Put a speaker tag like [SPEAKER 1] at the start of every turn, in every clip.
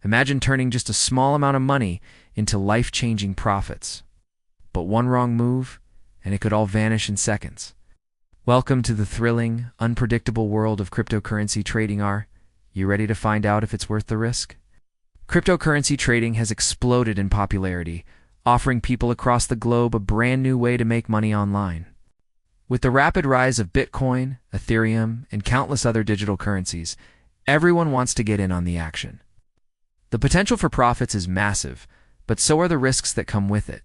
[SPEAKER 1] Imagine turning just a small amount of money into life-changing profits. But one wrong move, and it could all vanish in seconds. Welcome to the thrilling, unpredictable world of cryptocurrency trading. Are you ready to find out if it's worth the risk? Cryptocurrency trading has exploded in popularity, offering people across the globe a brand new way to make money online. With the rapid rise of Bitcoin, Ethereum, and countless other digital currencies, everyone wants to get in on the action. The potential for profits is massive, but so are the risks that come with it.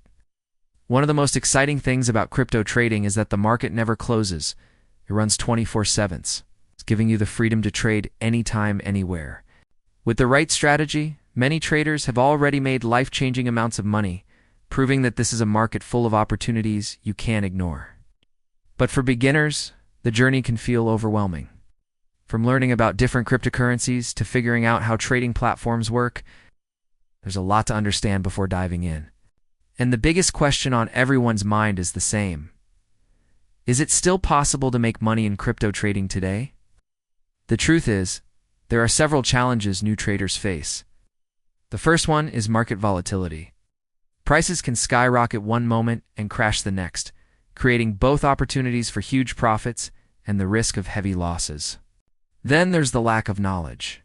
[SPEAKER 1] One of the most exciting things about crypto trading is that the market never closes. It runs 24/7. It's giving you the freedom to trade anytime, anywhere. With the right strategy, many traders have already made life-changing amounts of money, proving that this is a market full of opportunities you can't ignore. But for beginners, the journey can feel overwhelming. From learning about different cryptocurrencies to figuring out how trading platforms work, there's a lot to understand before diving in. And the biggest question on everyone's mind is the same. Is it still possible to make money in crypto trading today? The truth is, there are several challenges new traders face. The first one is market volatility. Prices can skyrocket one moment and crash the next, creating both opportunities for huge profits and the risk of heavy losses. Then there's the lack of knowledge.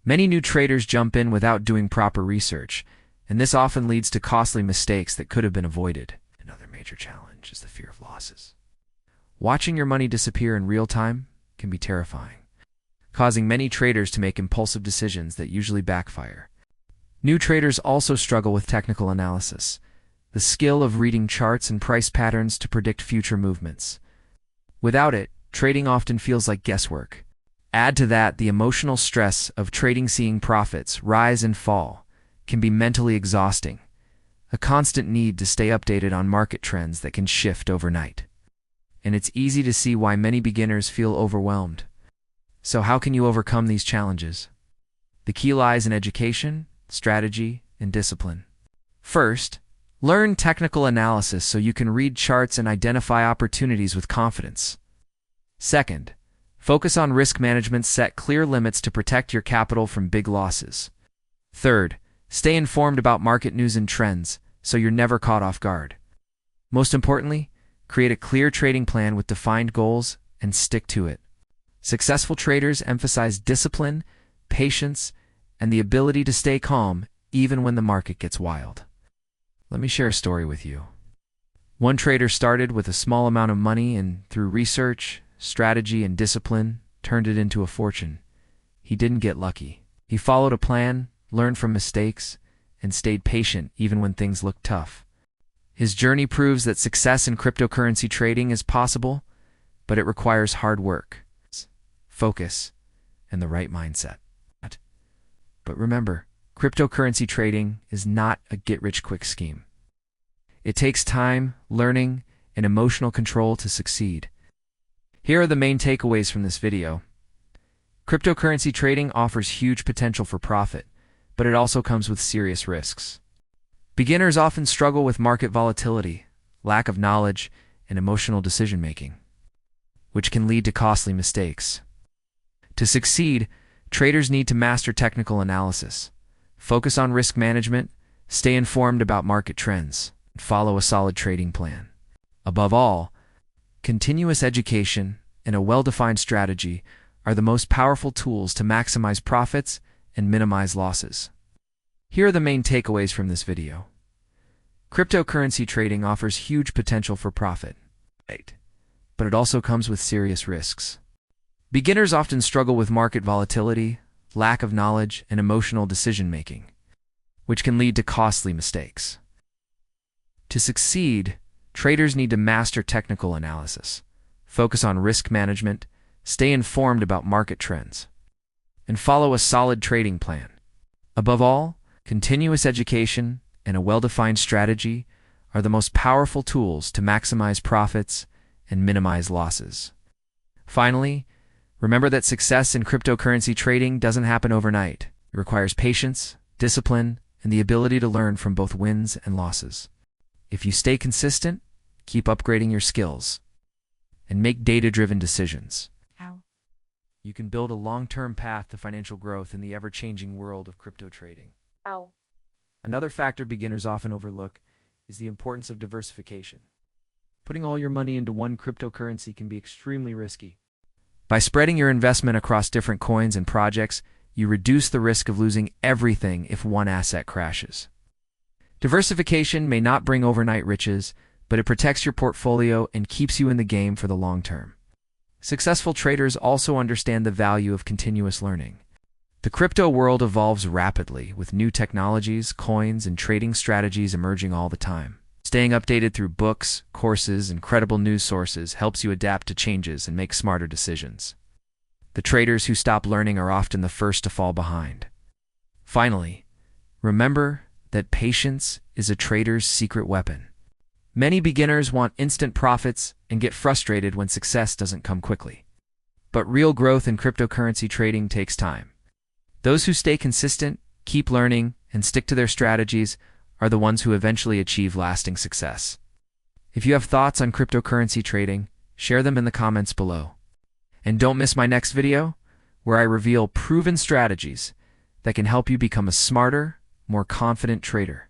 [SPEAKER 1] Many new traders jump in without doing proper research, and this often leads to costly mistakes that could have been avoided. Another major challenge is the fear of losses. Watching your money disappear in real time can be terrifying, causing many traders to make impulsive decisions that usually backfire. New traders also struggle with technical analysis, the skill of reading charts and price patterns to predict future movements. Without it, trading often feels like guesswork. Add to that the emotional stress of trading, seeing profits rise and fall can be mentally exhausting, a constant need to stay updated on market trends that can shift overnight. And it's easy to see why many beginners feel overwhelmed. So how can you overcome these challenges? The key lies in education, strategy, and discipline. First, learn technical analysis so you can read charts and identify opportunities with confidence. Second, focus on risk management. Set clear limits to protect your capital from big losses. Third, stay informed about market news and trends so you're never caught off guard. Most importantly, create a clear trading plan with defined goals and stick to it. Successful traders emphasize discipline, patience, and the ability to stay calm even when the market gets wild. Let me share a story with you. One trader started with a small amount of money and through research, strategy, and discipline, turned it into a fortune. He didn't get lucky. He followed a plan, learned from mistakes, and stayed patient even when things looked tough. His journey proves that success in cryptocurrency trading is possible, but it requires hard work, focus, and the right mindset. But remember, cryptocurrency trading is not a get-rich-quick scheme. It takes time, learning, and emotional control to succeed. Here are the main takeaways from this video. Cryptocurrency trading offers huge potential for profit, but it also comes with serious risks. Beginners often struggle with market volatility, lack of knowledge, and emotional decision-making, which can lead to costly mistakes. To succeed, traders need to master technical analysis, focus on risk management, stay informed about market trends, and follow a solid trading plan. Above all, continuous education and a well-defined strategy are the most powerful tools to maximize profits and minimize losses. Here are the main takeaways from this video. Cryptocurrency trading offers huge potential for profit, but it also comes with serious risks. Beginners often struggle with market volatility, lack of knowledge, and emotional decision-making, which can lead to costly mistakes. To succeed, traders need to master technical analysis, focus on risk management, stay informed about market trends, and follow a solid trading plan. Above all, continuous education and a well-defined strategy are the most powerful tools to maximize profits and minimize losses. Finally, remember that success in cryptocurrency trading doesn't happen overnight. It requires patience, discipline, and the ability to learn from both wins and losses. If you stay consistent, keep upgrading your skills, and make data-driven decisions, you can build a long-term path to financial growth in the ever-changing world of crypto trading.
[SPEAKER 2] Ow.
[SPEAKER 1] Another factor beginners often overlook is the importance of diversification. Putting all your money into one cryptocurrency can be extremely risky. By spreading your investment across different coins and projects, you reduce the risk of losing everything if one asset crashes. Diversification may not bring overnight riches, but it protects your portfolio and keeps you in the game for the long term. Successful traders also understand the value of continuous learning. The crypto world evolves rapidly, with new technologies, coins, and trading strategies emerging all the time. Staying updated through books, courses, and credible news sources helps you adapt to changes and make smarter decisions. The traders who stop learning are often the first to fall behind. Finally, remember that patience is a trader's secret weapon. Many beginners want instant profits and get frustrated when success doesn't come quickly. But real growth in cryptocurrency trading takes time. Those who stay consistent, keep learning, and stick to their strategies are the ones who eventually achieve lasting success. If you have thoughts on cryptocurrency trading, share them in the comments below. And don't miss my next video, where I reveal proven strategies that can help you become a smarter, more confident trader.